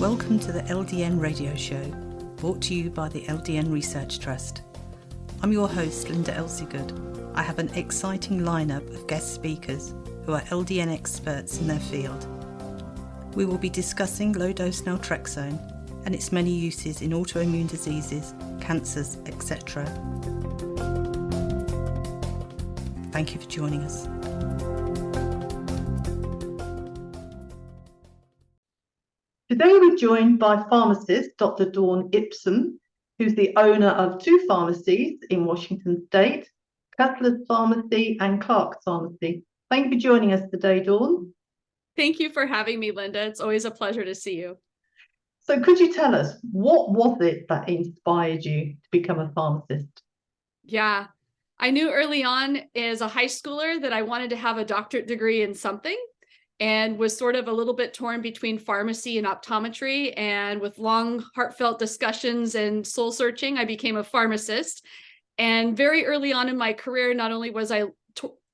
Welcome to the LDN radio show, brought to you by the LDN Research Trust. I'm your host, Linda Elsiegood. I have an exciting lineup of guest speakers who are LDN experts in their field. We will be discussing low-dose naltrexone and its many uses in autoimmune diseases, cancers, etc. Thank you for joining us. Today we're joined by Pharmacist Dr Dawn Ipsen, who's the owner of two pharmacies in Washington State, Kuslers Pharmacy and Clarks Pharmacy. Thank you for joining us today, Dawn. Thank you for having me, Linda. It's always a pleasure to see you. So could you tell us, what was it that inspired you to become a pharmacist? Yeah, I knew early on as a high schooler that I wanted to have a doctorate degree in something, and was sort of a little bit torn between pharmacy and optometry. And with long, heartfelt discussions and soul searching, I became a pharmacist. And very early on in my career, not only was I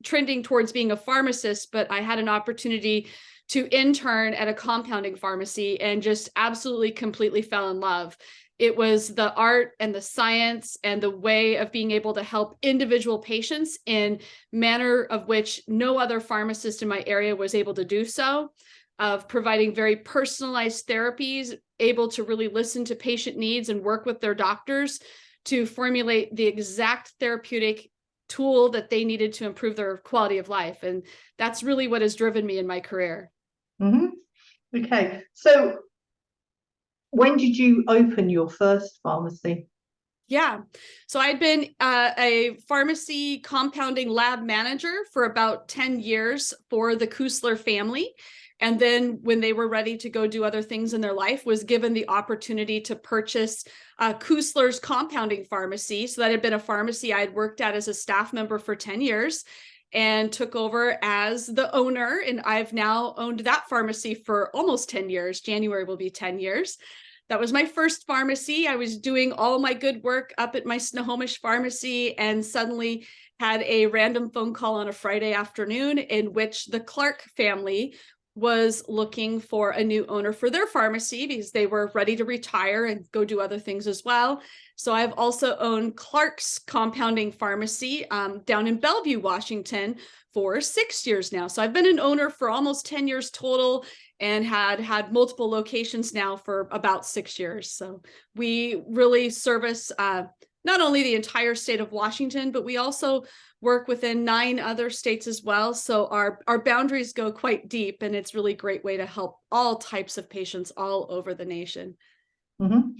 trending towards being a pharmacist, but I had an opportunity to intern at a compounding pharmacy and just absolutely completely fell in love. It was the art and the science and the way of being able to help individual patients in manner of which no other pharmacist in my area was able to do so, of providing very personalized therapies, able to really listen to patient needs and work with their doctors to formulate the exact therapeutic tool that they needed to improve their quality of life. And that's really what has driven me in my career. Mm-hmm. Okay, so when did you open your first pharmacy? Yeah, so I'd been a pharmacy compounding lab manager for about 10 years for the Kusler family. And then when they were ready to go do other things in their life, was given the opportunity to purchase Kusler's compounding pharmacy. So that had been a pharmacy I'd worked at as a staff member for 10 years and took over as the owner. And I've now owned that pharmacy for almost 10 years. January will be 10 years. That was my first pharmacy. I was doing all my good work up at my Snohomish pharmacy and suddenly had a random phone call on a Friday afternoon in which the Clark family was looking for a new owner for their pharmacy because they were ready to retire and go do other things as well. So I've also owned Clark's Compounding Pharmacy down in Bellevue, Washington for 6 years now. So I've been an owner for almost 10 years total and had multiple locations now for about 6 years. So we really service not only the entire state of Washington, but we also work within 9 other states as well. So our boundaries go quite deep, and it's really a great way to help all types of patients all over the nation. Mm-hmm.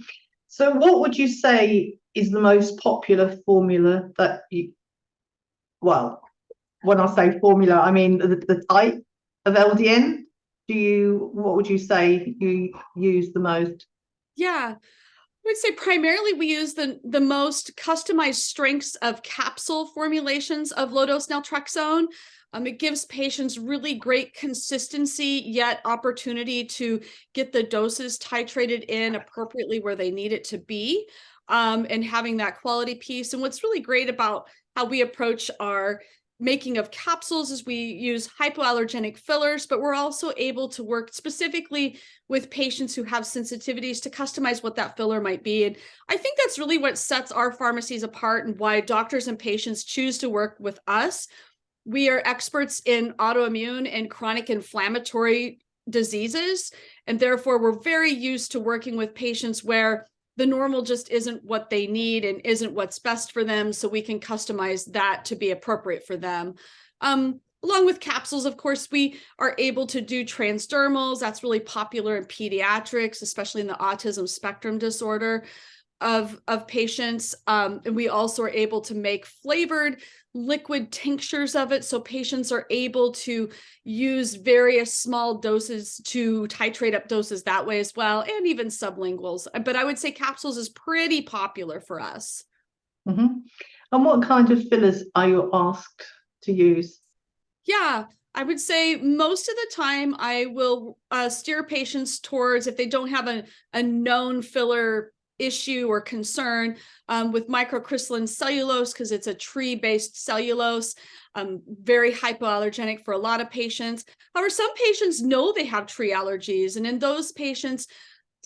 So what would you say is the most popular formula that you, well, when I say formula, I mean the type of LDN? What would you say you use the most? Yeah, I would say primarily we use the most customized strengths of capsule formulations of low-dose naltrexone. It gives patients really great consistency, yet opportunity to get the doses titrated in appropriately where they need it to be, and having that quality piece. And what's really great about how we approach our making of capsules is we use hypoallergenic fillers, but we're also able to work specifically with patients who have sensitivities to customize what that filler might be. And I think that's really what sets our pharmacies apart and why doctors and patients choose to work with us. We are experts in autoimmune and chronic inflammatory diseases, and therefore we're very used to working with patients where the normal just isn't what they need and isn't what's best for them, so we can customize that to be appropriate for them. Along with capsules, of course, we are able to do transdermals. That's really popular in pediatrics, especially in the autism spectrum disorder of patients. And we also are able to make flavored liquid tinctures of it, so patients are able to use various small doses to titrate up doses that way as well, and even sublinguals. But I would say capsules is pretty popular for us. Mm-hmm. And what kind of fillers are you asked to use? Yeah, I would say most of the time I will steer patients towards, if they don't have a known filler issue or concern, with microcrystalline cellulose, because it's a tree-based cellulose, very hypoallergenic for a lot of patients. However, some patients know they have tree allergies, and in those patients,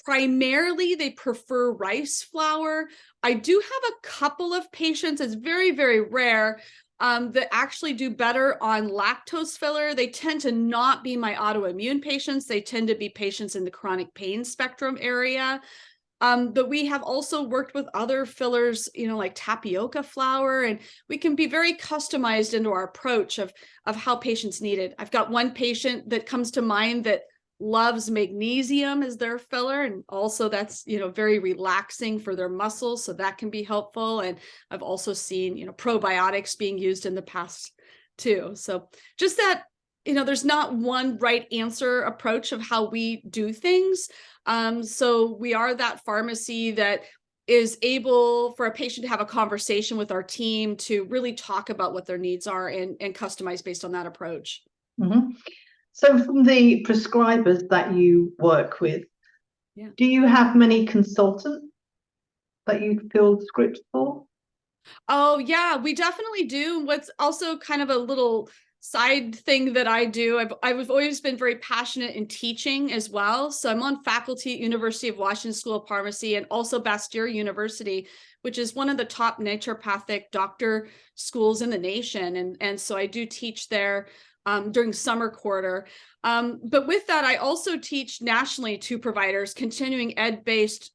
Primarily, they prefer rice flour. I do have a couple of patients, it's very, very rare, that actually do better on lactose filler. They tend to not be my autoimmune patients. They tend to be patients in the chronic pain spectrum area. But we have also worked with other fillers, like tapioca flour, and we can be very customized into our approach of how patients need it. I've got one patient that comes to mind that loves magnesium as their filler, and also that's very relaxing for their muscles, so that can be helpful. And I've also seen probiotics being used in the past too. So just that there's not one right answer approach of how we do things. So we are that pharmacy that is able for a patient to have a conversation with our team to really talk about what their needs are and customize based on that approach. Mm-hmm. So from the prescribers that you work with, do you have many consultants that you fill scripts for? Oh, yeah, we definitely do. What's also kind of a little side thing that I do, I've always been very passionate in teaching as well. So I'm on faculty at University of Washington School of Pharmacy and also Bastyr University, which is one of the top naturopathic doctor schools in the nation. And so I do teach there during summer quarter. But with that, I also teach nationally to providers, continuing ed-based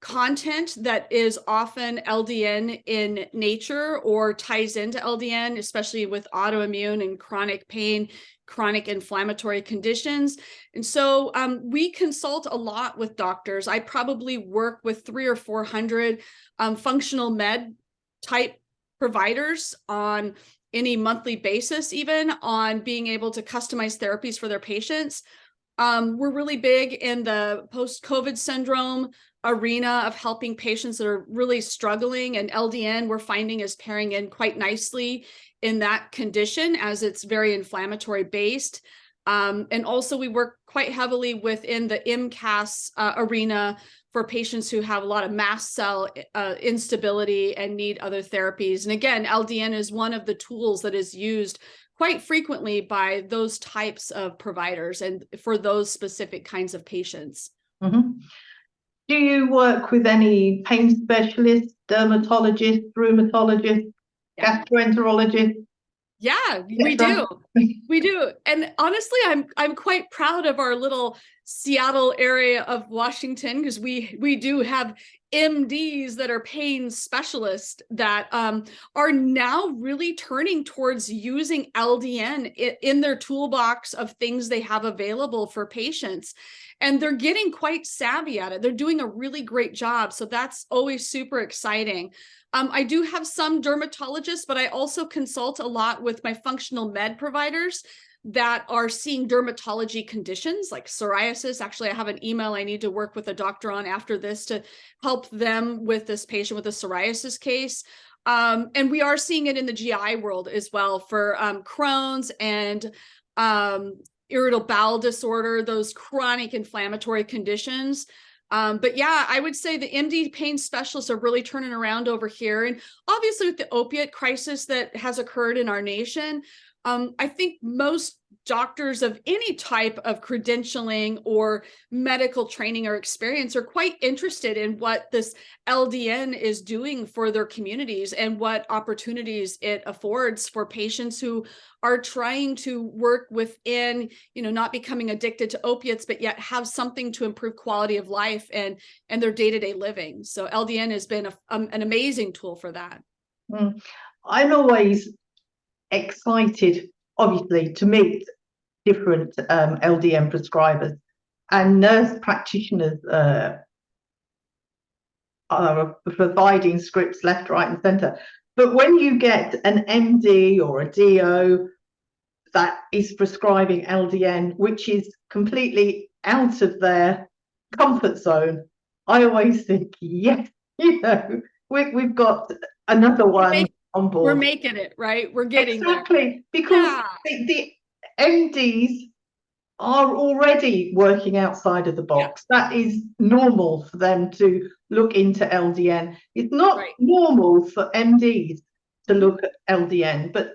content that is often LDN in nature or ties into LDN, especially with autoimmune and chronic pain, chronic inflammatory conditions. And so we consult a lot with doctors. I probably work with 300 or 400 functional med type providers on any monthly basis, even on being able to customize therapies for their patients. We're really big in the post-COVID syndrome arena of helping patients that are really struggling, and LDN we're finding is pairing in quite nicely in that condition as it's very inflammatory based. And also we work quite heavily within the MCAS arena for patients who have a lot of mast cell instability and need other therapies. And again, LDN is one of the tools that is used quite frequently by those types of providers and for those specific kinds of patients. Mm-hmm. Do you work with any pain specialists, dermatologists, rheumatologists, gastroenterologists? Yeah, we do. We do. And honestly, I'm quite proud of our little Seattle area of Washington, because we do have MDs that are pain specialists that are now really turning towards using LDN in their toolbox of things they have available for patients. And they're getting quite savvy at it. They're doing a really great job. So that's always super exciting. I do have some dermatologists, but I also consult a lot with my functional med providers that are seeing dermatology conditions like psoriasis. Actually, I have an email I need to work with a doctor on after this to help them with this patient with a psoriasis case. And we are seeing it in the GI world as well for Crohn's and irritable bowel disorder, those chronic inflammatory conditions. But yeah, I would say the MD pain specialists are really turning around over here. And obviously with the opiate crisis that has occurred in our nation, I think most doctors of any type of credentialing or medical training or experience are quite interested in what this LDN is doing for their communities and what opportunities it affords for patients who are trying to work within, not becoming addicted to opiates, but yet have something to improve quality of life and their day-to-day living. So LDN has been an amazing tool for that. I'm always excited, obviously, to meet different LDN prescribers, and nurse practitioners are providing scripts left, right, and centre. But when you get an MD or a DO that is prescribing LDN, which is completely out of their comfort zone, I always think, yes, we've got another one on board. We're making it, right? We're getting exactly there. Because the MDs are already working outside of the box. That is normal for them to look into LDN. It's not normal for MDs to look at LDN, but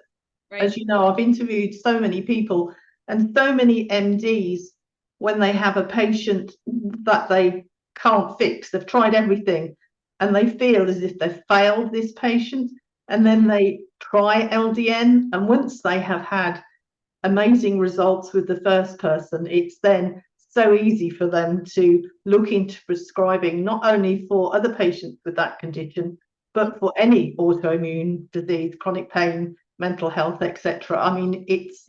as you know, I've interviewed so many people, and so many MDs when they have a patient that they can't fix. They've tried everything and they feel as if they've failed this patient, and then they try LDN, and once they have had amazing results with the first person, it's then so easy for them to look into prescribing not only for other patients with that condition, but for any autoimmune disease, chronic pain, mental health, etc. I mean, it's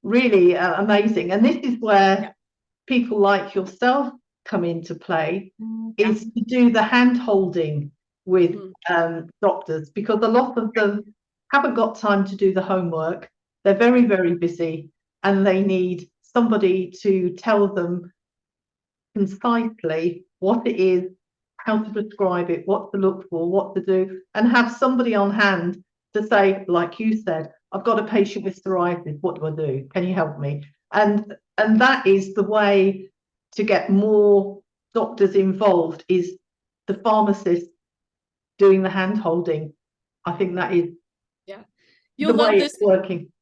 really amazing. And this is where people like yourself come into play, is to do the hand holding with doctors, because a lot of them haven't got time to do the homework. They're very, very busy, and they need somebody to tell them concisely what it is, how to prescribe it, what to look for, what to do, and have somebody on hand to say, like you said, I've got a patient with psoriasis, what do I do? Can you help me? And that is the way to get more doctors involved, is the pharmacist doing the hand holding. I think that is You'll the love way this. it's working.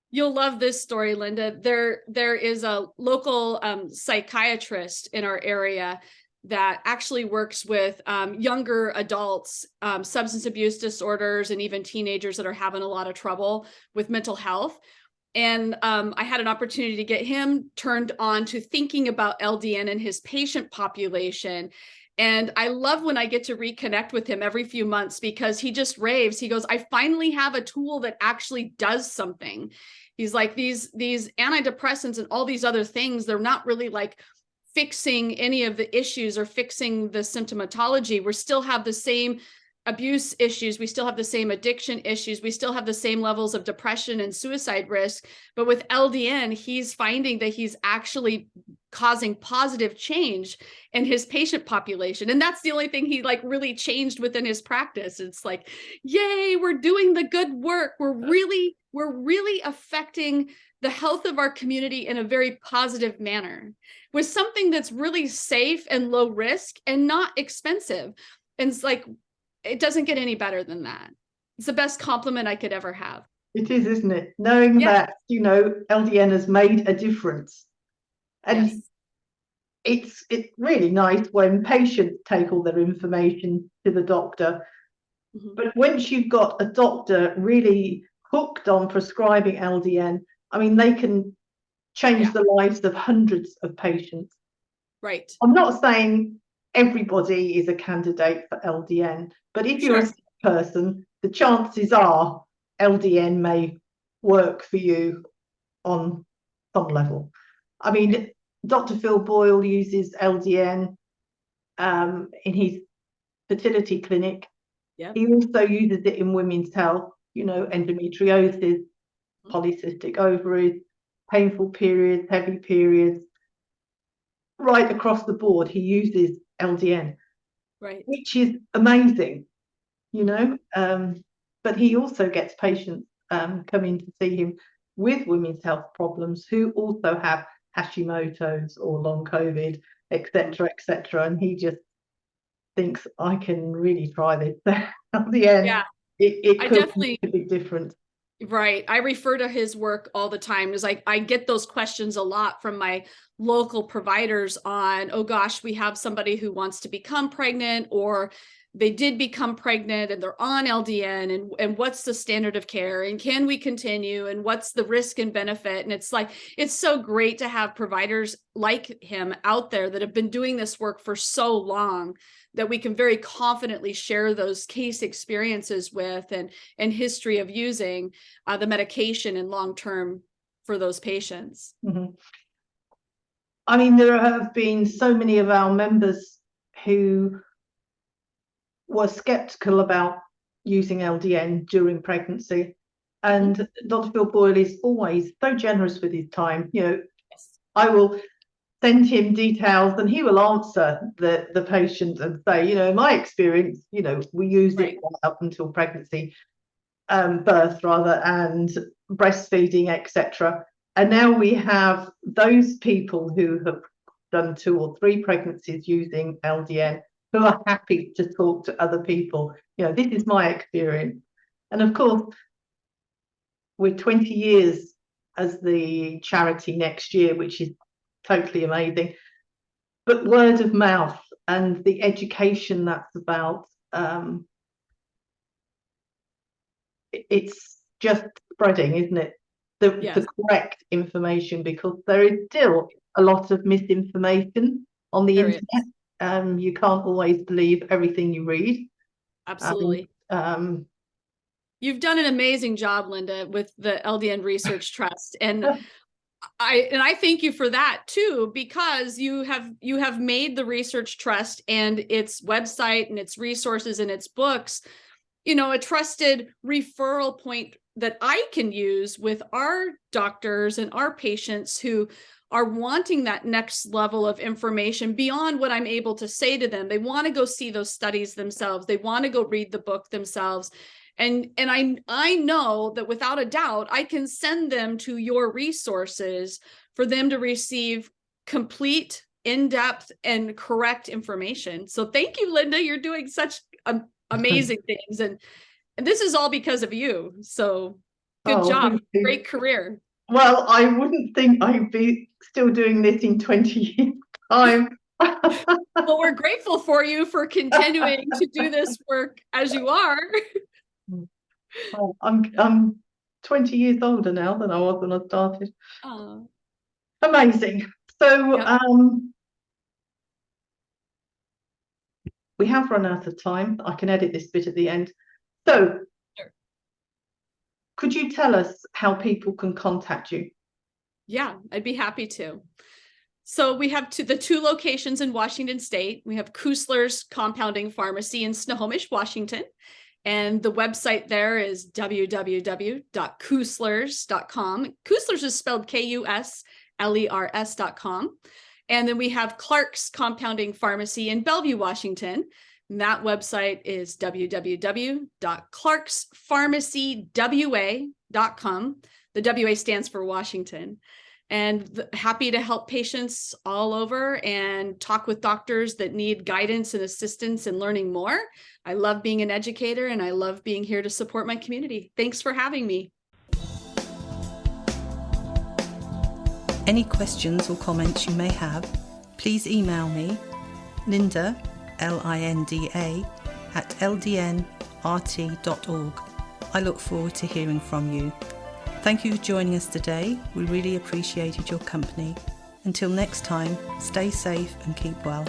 You'll love this story, Linda. There is a local psychiatrist in our area that actually works with younger adults, substance abuse disorders, and even teenagers that are having a lot of trouble with mental health. And I had an opportunity to get him turned on to thinking about LDN and his patient population. And I love when I get to reconnect with him every few months, because he just raves. He goes, I finally have a tool that actually does something. He's like, these antidepressants and all these other things, they're not really like fixing any of the issues or fixing the symptomatology. We still have the same abuse issues. We still have the same addiction issues. We still have the same levels of depression and suicide risk. But with LDN, he's finding that he's actually causing positive change in his patient population. And that's the only thing he like really changed within his practice. It's like, yay, we're doing the good work. We're really affecting the health of our community in a very positive manner with something that's really safe and low risk and not expensive. And it's like, it doesn't get any better than that. It's the best compliment I could ever have. It is, isn't it? Knowing that, LDN has made a difference. And it's really nice when patients take all their information to the doctor. But once you've got a doctor really hooked on prescribing LDN, I mean, they can change the lives of hundreds of patients. Right. I'm not saying everybody is a candidate for LDN, but if you're a sick person, the chances are LDN may work for you on some level. I mean, Dr. Phil Boyle uses LDN in his fertility clinic. He also uses it in women's health, endometriosis, polycystic ovaries, painful periods, heavy periods. Right across the board, he uses LDN, which is amazing, but he also gets patients coming to see him with women's health problems who also have Hashimoto's or long COVID, etc., and he just thinks, I can really try this. LDN, it could make a big difference. Right. I refer to his work all the time. It's like I get those questions a lot from my local providers on, oh gosh, we have somebody who wants to become pregnant, or they did become pregnant and they're on LDN, and what's the standard of care, and can we continue, and what's the risk and benefit? And it's like, it's so great to have providers like him out there that have been doing this work for so long, that we can very confidently share those case experiences with and history of using the medication in long-term for those patients. I mean, there have been so many of our members who were skeptical about using LDN during pregnancy. And Dr. Phil Boyle is always so generous with his time. I will send him details and he will answer the patient and say, in my experience, we used it up until pregnancy, birth rather, and breastfeeding, etc. And now we have those people who have done 2 or 3 pregnancies using LDN who are happy to talk to other people. This is my experience. And of course, we're 20 years as the charity next year, which is totally amazing. But word of mouth and the education that's about, it's just spreading, isn't it? The correct information, because there is still a lot of misinformation on the internet. You can't always believe everything you read. Absolutely. You've done an amazing job, Linda, with the LDN Research Trust, and I thank you for that too, because you have made the Research Trust and its website and its resources and its books, a trusted referral point that I can use with our doctors and our patients who are wanting that next level of information beyond what I'm able to say to them. They want to go see those studies themselves. They want to go read the book themselves. And I know that without a doubt, I can send them to your resources for them to receive complete, in-depth, and correct information. So thank you, Linda. You're doing such amazing things. And this is all because of you. So good job. Great career. Well, I wouldn't think I'd be still doing this in 20 years' time. Well, we're grateful for you for continuing to do this work as you are. Oh, I'm 20 years older now than I was when I started. Oh. Amazing. So yep. We have run out of time. I can edit this bit at the end. So sure. Could you tell us how people can contact you? Yeah, I'd be happy to. So we have the two locations in Washington State. We have Kuslers Compounding Pharmacy in Snohomish, Washington. And the website there is www.kuslers.com. Kuslers is spelled Kuslers.com. And then we have Clarks Compounding Pharmacy in Bellevue, Washington. And that website is www.clarkspharmacywa.com. The WA stands for Washington. And happy to help patients all over and talk with doctors that need guidance and assistance and learning more. I love being an educator, and I love being here to support my community. Thanks for having me. Any questions or comments you may have, please email me, Linda, Linda, @ldnrt.org. I look forward to hearing from you. Thank you for joining us today. We really appreciated your company. Until next time, stay safe and keep well.